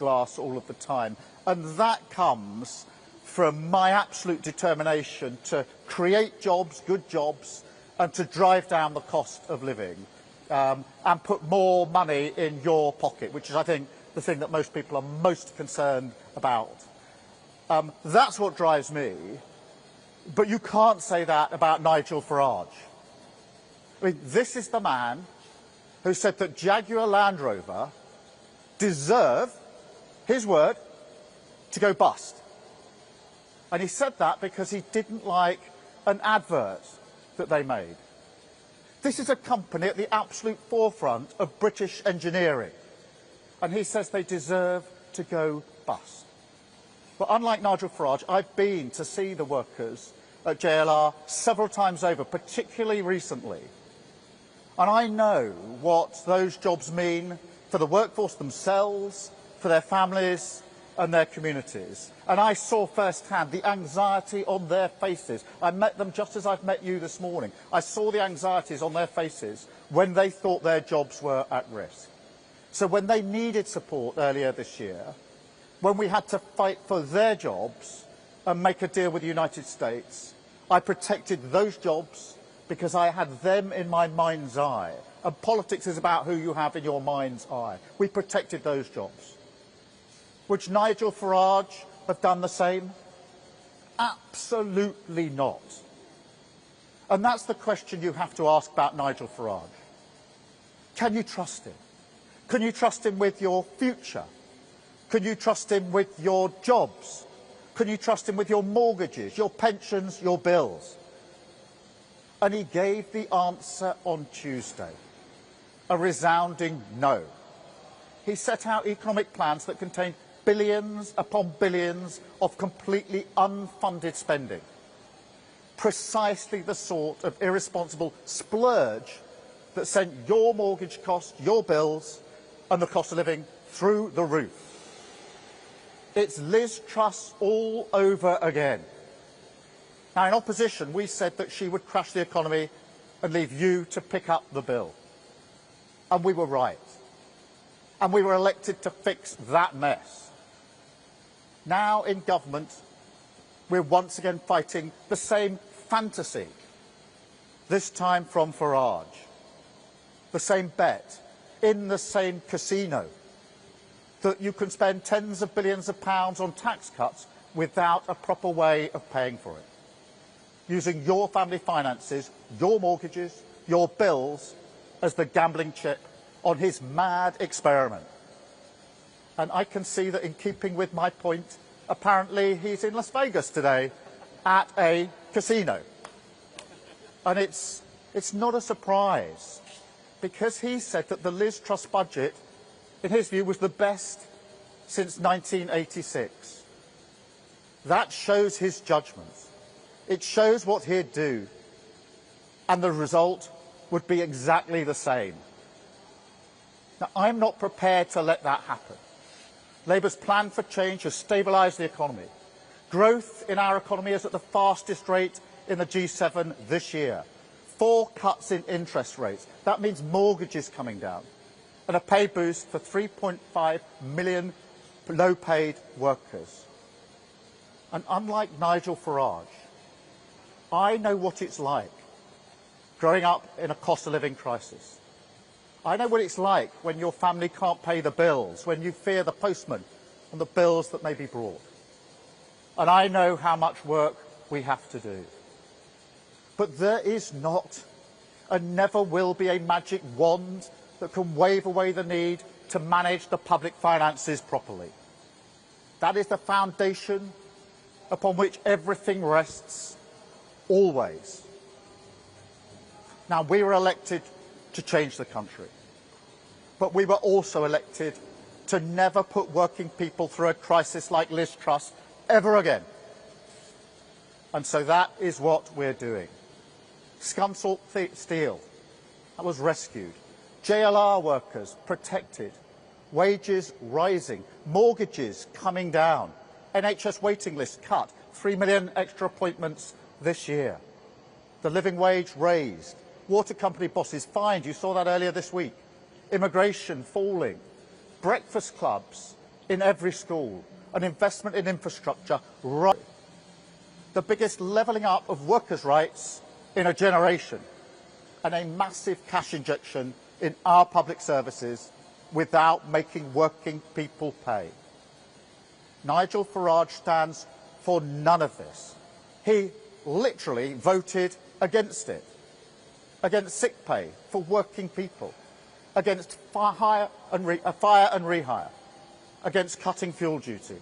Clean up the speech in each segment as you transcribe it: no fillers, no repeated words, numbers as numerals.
glass all of the time. And that comes from my absolute determination to create jobs, good jobs, and to drive down the cost of living and put more money in your pocket, which is, I think, the thing that most people are most concerned about. That's what drives me. But you can't say that about Nigel Farage. I mean, this is the man who said that Jaguar Land Rover deserve, his word, to go bust. And he said that because he didn't like an advert that they made. This is a company at the absolute forefront of British engineering. And he says they deserve to go bust. But unlike Nigel Farage, I've been to see the workers at JLR several times over, particularly recently. And I know what those jobs mean for the workforce themselves, for their families and their communities. And I saw firsthand the anxiety on their faces. I met them just as I've met you this morning. I saw the anxieties on their faces when they thought their jobs were at risk. So when they needed support earlier this year, when we had to fight for their jobs and make a deal with the United States, I protected those jobs because I had them in my mind's eye. And politics is about who you have in your mind's eye. We protected those jobs. Would Nigel Farage have done the same? Absolutely not. And that's the question you have to ask about Nigel Farage. Can you trust him? Can you trust him with your future? Can you trust him with your jobs? Can you trust him with your mortgages, your pensions, your bills? And he gave the answer on Tuesday, a resounding no. He set out economic plans that contained billions upon billions of completely unfunded spending. Precisely the sort of irresponsible splurge that sent your mortgage costs, your bills, and the cost of living through the roof. It's Liz Truss all over again. Now, in opposition, we said that she would crash the economy and leave you to pick up the bill. And we were right. And we were elected to fix that mess. Now, in government, we're once again fighting the same fantasy, this time from Farage. The same bet, in the same casino, that you can spend tens of billions of pounds on tax cuts without a proper way of paying for it, using your family finances, your mortgages, your bills as the gambling chip on his mad experiment. And I can see that in keeping with my point, apparently he's in Las Vegas today at a casino. And it's not a surprise, because he said that the Liz Truss budget, in his view, was the best since 1986. That shows his judgment. It shows what he'd do. And the result would be exactly the same. Now, I'm not prepared to let that happen. Labour's plan for change has stabilised the economy. Growth in our economy is at the fastest rate in the G7 this year. 4 cuts in interest rates. That means mortgages coming down. And a pay boost for 3.5 million low-paid workers. And unlike Nigel Farage, I know what it's like growing up in a cost of living crisis. I know what it's like when your family can't pay the bills, when you fear the postman and the bills that may be brought. And I know how much work we have to do. But there is not and never will be a magic wand that can wave away the need to manage the public finances properly. That is the foundation upon which everything rests, always. Now, we were elected to change the country, but we were also elected to never put working people through a crisis like Liz Truss ever again. And so that is what we're doing. Scunthorpe Steel, that was rescued. JLR workers protected. Wages rising. Mortgages coming down. NHS waiting lists cut. 3 million extra appointments this year. The living wage raised. Water company bosses fined. You saw that earlier this week. Immigration falling. Breakfast clubs in every school, an investment in infrastructure, right, the biggest levelling up of workers' rights in a generation, and a massive cash injection in our public services without making working people pay. Nigel Farage stands for none of this. He literally voted against it, against sick pay for working people, against fire and rehire, against cutting fuel duty.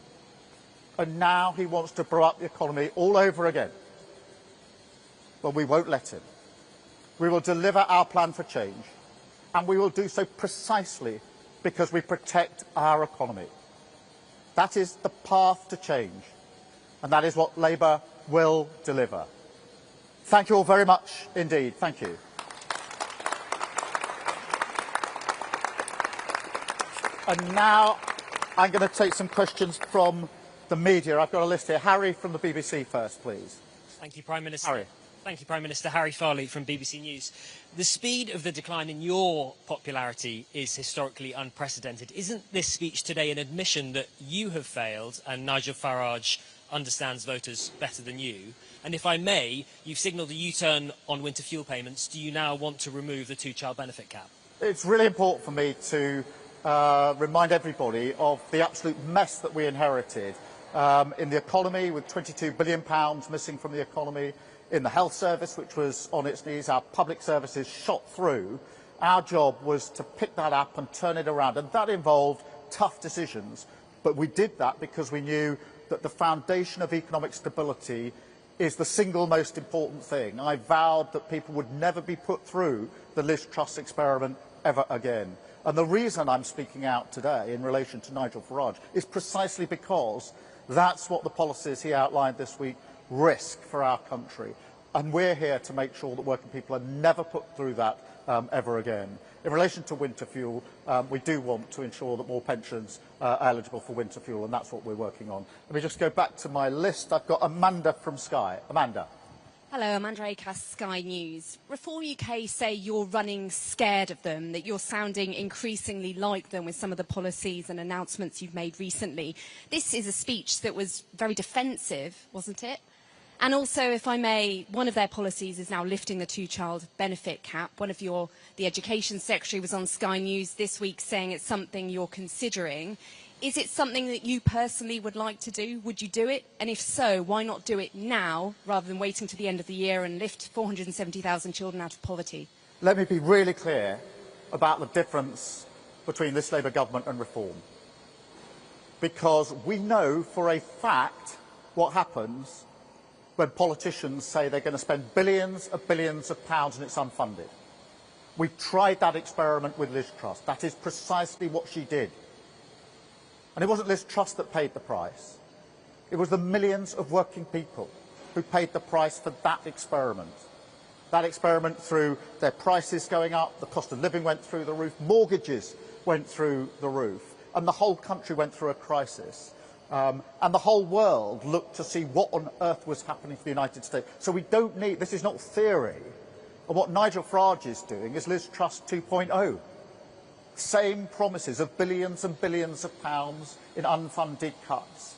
And now he wants to blow up the economy all over again. But we won't let him. We will deliver our plan for change, and we will do so precisely because we protect our economy. That is the path to change, and that is what Labour will deliver. Thank you all very much indeed. Thank you. And now I'm going to take some questions from the media. I've got a list here. Harry from the BBC first, please. Thank you, Prime Minister. Harry. Thank you, Prime Minister. Harry Farley from BBC News. The speed of the decline in your popularity is historically unprecedented. Isn't this speech today an admission that you have failed and Nigel Farage understands voters better than you? And if I may, you've signalled a U-turn on winter fuel payments. Do you now want to remove the two-child benefit cap? It's really important for me to remind everybody of the absolute mess that we inherited in the economy, with £22 billion missing from the economy, in the health service, which was on its knees, our public services shot through. Our job was to pick that up and turn it around, and that involved tough decisions. But we did that because we knew that the foundation of economic stability is the single most important thing. I vowed that people would never be put through the Liz Truss experiment ever again. And the reason I'm speaking out today in relation to Nigel Farage is precisely because that's what the policies he outlined this week risk for our country. And we're here to make sure that working people are never put through that ever again. In relation to winter fuel, we do want to ensure that more pensions are eligible for winter fuel, and that's what we're working on. Let me just go back to my list. I've got Amanda from Sky. Amanda. Hello, Amanda Acas, Sky News. Reform UK say you're running scared of them, that you're sounding increasingly like them with some of the policies and announcements you've made recently. This is a speech that was very defensive, wasn't it? And also, if I may, one of their policies is now lifting the two-child benefit cap. The Education Secretary was on Sky News this week saying it's something you're considering. Is it something that you personally would like to do? Would you do it? And if so, why not do it now rather than waiting to the end of the year and lift 470,000 children out of poverty? Let me be really clear about the difference between this Labour government and reform. Because we know for a fact what happens when politicians say they're going to spend billions of pounds and it's unfunded. We tried that experiment with Liz Truss. That is precisely what she did. And it wasn't Liz Truss that paid the price. It was the millions of working people who paid the price for that experiment. That experiment through their prices going up, the cost of living went through the roof, mortgages went through the roof, and the whole country went through a crisis. And the whole world looked to see what on earth was happening to the United States. So we don't need, this is not theory. And what Nigel Farage is doing is Liz Truss 2.0. Same promises of billions and billions of pounds in unfunded cuts,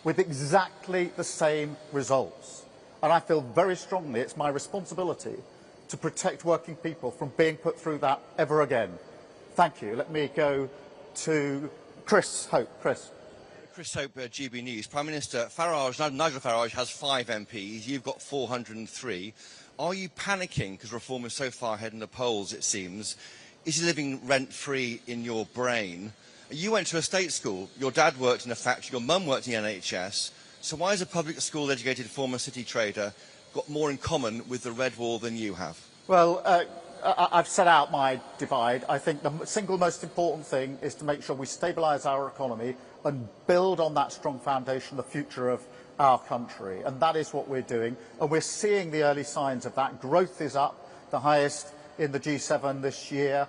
with exactly the same results. And I feel very strongly it's my responsibility to protect working people from being put through that ever again. Thank you. Let me go to Chris Hope. Chris. Chris Hope, GB News. Prime Minister Nigel Farage has 5 MPs. You've got 403. Are you panicking because reform is so far ahead in the polls, it seems? Is he living rent-free in your brain? You went to a state school. Your dad worked in a factory. Your mum worked in the NHS. So why has a public school-educated former city trader got more in common with the Red Wall than you have? Well, I've set out my divide. I think the single most important thing is to make sure we stabilise our economy and build on that strong foundation the future of our country. And that is what we're doing. And we're seeing the early signs of that. Growth is up, the highest in the G7 this year.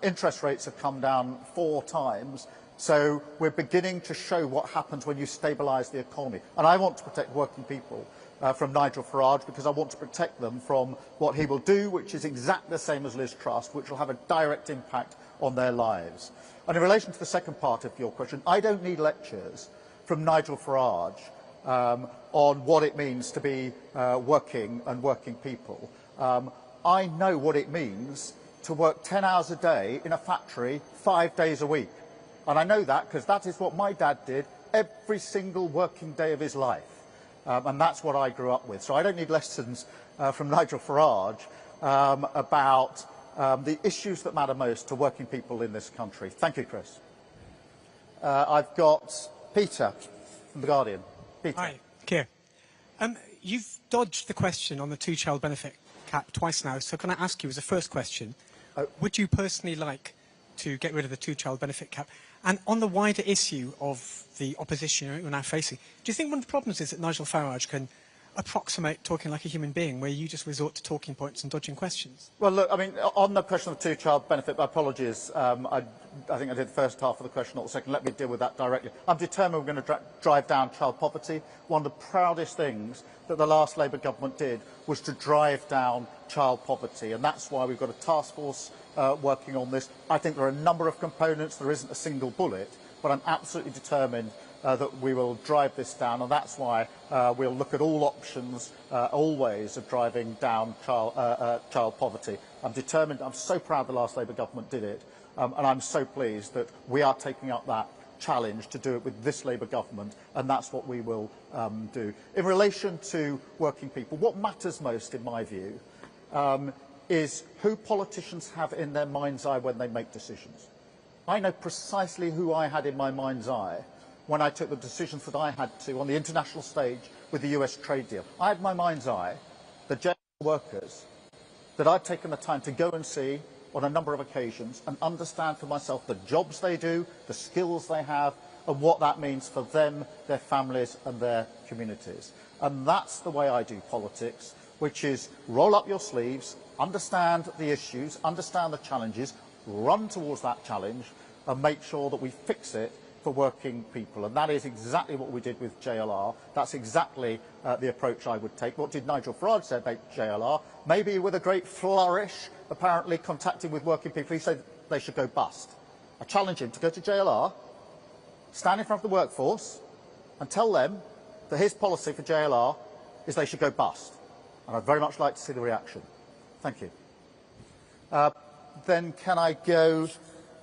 Interest rates have come down 4 times. So we're beginning to show what happens when you stabilise the economy. And I want to protect working people from Nigel Farage, because I want to protect them from what he will do, which is exactly the same as Liz Truss, which will have a direct impact on their lives. And in relation to the second part of your question, I don't need lectures from Nigel Farage on what it means to be working people. I know what it means to work 10 hours a day in a factory 5 days a week. And I know that because that is what my dad did every single working day of his life. And that's what I grew up with. So I don't need lessons from Nigel Farage about the issues that matter most to working people in this country. Thank you, Chris. I've got Peter from The Guardian. Peter. Hi, Keir. You've dodged the question on the two-child benefit cap twice now, so can I ask you as a first question, would you personally like to get rid of the two-child benefit cap? And on the wider issue of the opposition you're now facing, do you think one of the problems is that Nigel Farage can approximate talking like a human being, where you just resort to talking points and dodging questions? Well, look, I mean, on the question of two-child benefit, my apologies. I think I did the first half of the question, not the second. Let me deal with that directly. I'm determined we're going to drive down child poverty. One of the proudest things that the last Labour government did was to drive down child poverty, and that's why we've got a task force working on this. I think there are a number of components. There isn't a single bullet, but I'm absolutely determined that we will drive this down, and that's why we'll look at all options, all ways of driving down child poverty. I'm determined. I'm so proud the last Labour government did it, and I'm so pleased that we are taking up that challenge to do it with this Labour government, and that's what we will do. In relation to working people, what matters most, in my view, is who politicians have in their mind's eye when they make decisions. I know precisely who I had in my mind's eye when I took the decisions that I had to on the international stage with the US trade deal. I had in my mind's eye the jail workers that I'd taken the time to go and see on a number of occasions and understand for myself the jobs they do, the skills they have, and what that means for them, their families and their communities. And that's the way I do politics, which is roll up your sleeves, understand the issues, understand the challenges, run towards that challenge and make sure that we fix it for working people. And that is exactly what we did with JLR. That's exactly the approach I would take. What did Nigel Farage say about JLR? Maybe with a great flourish, apparently contacting with working people, he said they should go bust. I challenge him to go to JLR, stand in front of the workforce and tell them that his policy for JLR is they should go bust. And I'd very much like to see the reaction. Thank you. Then can I go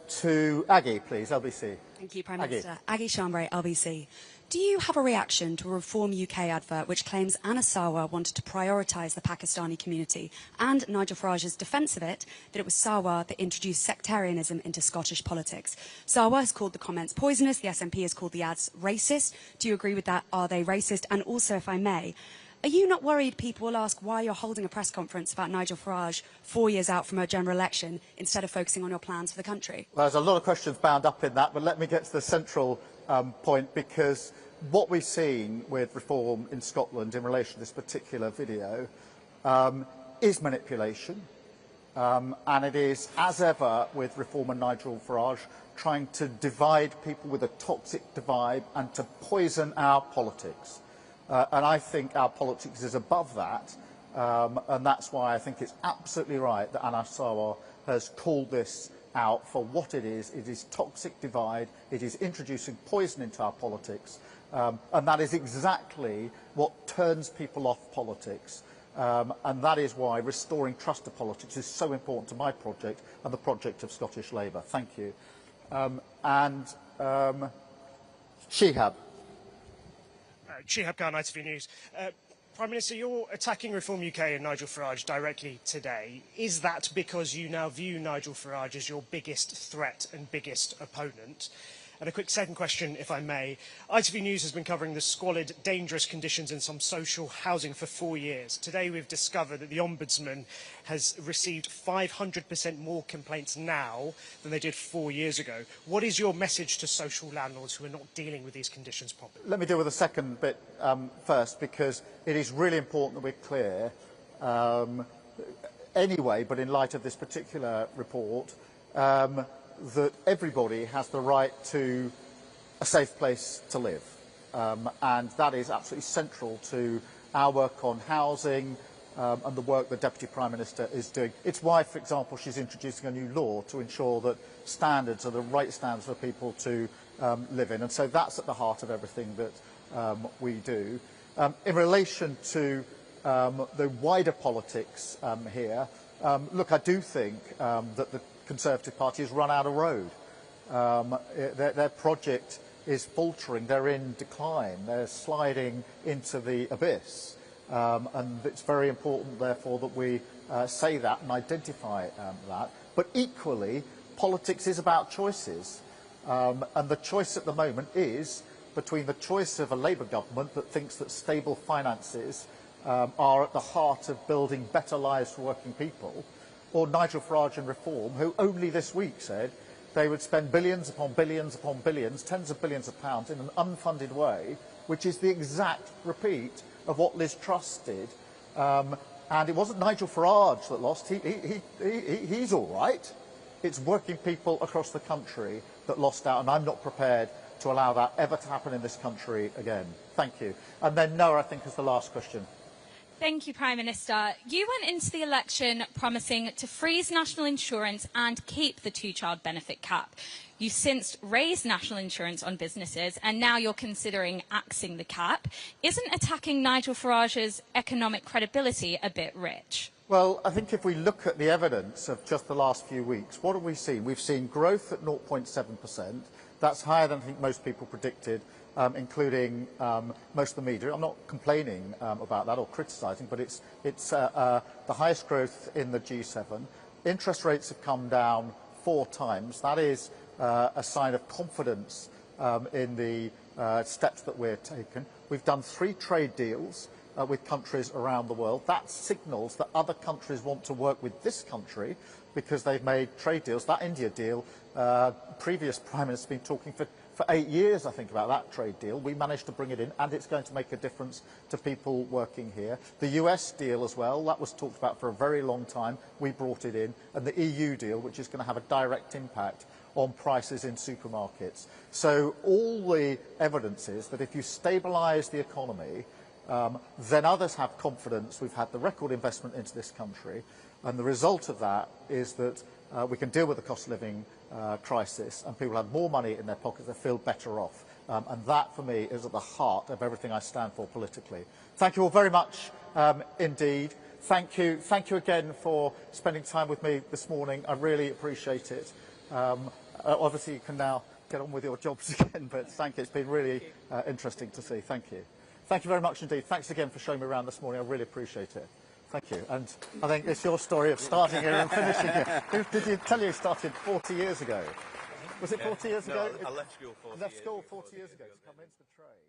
to Aggie, please, LBC. Thank you, Prime Minister. Aggie Chambray, LBC. Do you have a reaction to a Reform UK advert which claims Anna Sarwar wanted to prioritise the Pakistani community, and Nigel Farage's defence of it, that it was Sarwar that introduced sectarianism into Scottish politics? Sarwar has called the comments poisonous, the SNP has called the ads racist. Do you agree with that? Are they racist? And also, if I may, are you not worried people will ask why you're holding a press conference about Nigel Farage 4 years out from a general election instead of focusing on your plans for the country? Well, there's a lot of questions bound up in that, but let me get to the central point, because what we've seen with reform in Scotland in relation to this particular video is manipulation, and it is, as ever with reform and Nigel Farage, trying to divide people with a toxic divide and to poison our politics. And I think our politics is above that, and that's why I think it's absolutely right that Anna Sarwar has called this out for what it is. It is toxic divide, it is introducing poison into our politics, and that is exactly what turns people off politics. And that is why restoring trust to politics is so important to my project and the project of Scottish Labour. Thank you. Shihab. Shihab Khan, ITV News. Prime Minister, you're attacking Reform UK and Nigel Farage directly today. Is that because you now view Nigel Farage as your biggest threat and biggest opponent? And a quick second question, if I may. ITV News has been covering the squalid, dangerous conditions in some social housing for 4 years. Today we've discovered that the Ombudsman has received 500% more complaints now than they did 4 years ago. What is your message to social landlords who are not dealing with these conditions properly? Let me deal with the second bit first, because it is really important that we're clear anyway, but in light of this particular report, that everybody has the right to a safe place to live. And that is absolutely central to our work on housing, and the work the Deputy Prime Minister is doing. It's why, for example, she's introducing a new law to ensure that standards are the right standards for people to live in. And so that's at the heart of everything that we do. In relation to the wider politics here, look, I do think that the Conservative Party has run out of road. Their project is faltering, they're in decline, they're sliding into the abyss. And it's very important, therefore, that we say that and identify that. But equally, politics is about choices. And the choice at the moment is between the choice of a Labour government that thinks that stable finances are at the heart of building better lives for working people, or Nigel Farage and Reform, who only this week said they would spend billions upon billions upon billions, tens of billions of pounds in an unfunded way, which is the exact repeat of what Liz Truss did. And it wasn't Nigel Farage that lost. He's all right. It's working people across the country that lost out, and I'm not prepared to allow that ever to happen in this country again. Thank you. And then Noah, I think, is the last question. Thank you, Prime Minister. You went into the election promising to freeze national insurance and keep the two-child benefit cap. You've since raised national insurance on businesses, and now you're considering axing the cap. Isn't attacking Nigel Farage's economic credibility a bit rich? Well, I think if we look at the evidence of just the last few weeks, what have we seen? We've seen growth at 0.7%. That's higher than I think most people predicted, including most of the media. I'm not complaining about that or criticising, but it's the highest growth in the G7. Interest rates have come down 4 times. That is a sign of confidence in the steps that we're taking. We've done 3 trade deals with countries around the world. That signals that other countries want to work with this country because they've made trade deals. That India deal, previous Prime Minister's been talking for 8 years, I think, about that trade deal. We managed to bring it in, and it's going to make a difference to people working here. The US deal as well, that was talked about for a very long time. We brought it in. And the EU deal, which is going to have a direct impact on prices in supermarkets. So all the evidence is that if you stabilise the economy, then others have confidence. We've had the record investment into this country, and the result of that is that we can deal with the cost of living crisis, and people have more money in their pockets, they feel better off. And that, for me, is at the heart of everything I stand for politically. Thank you all very much indeed. Thank you again for spending time with me this morning. I really appreciate it. Obviously, you can now get on with your jobs again, but thank you. It's been really interesting to see. Thank you. Thank you very much indeed. Thanks again for showing me around this morning. I really appreciate it. Thank you. And I think it's your story of starting here and finishing here. Did you tell you started 40 years ago? Was it 40 years ago? No, I left school 40 years ago. Left school 40 years ago to come into the trade.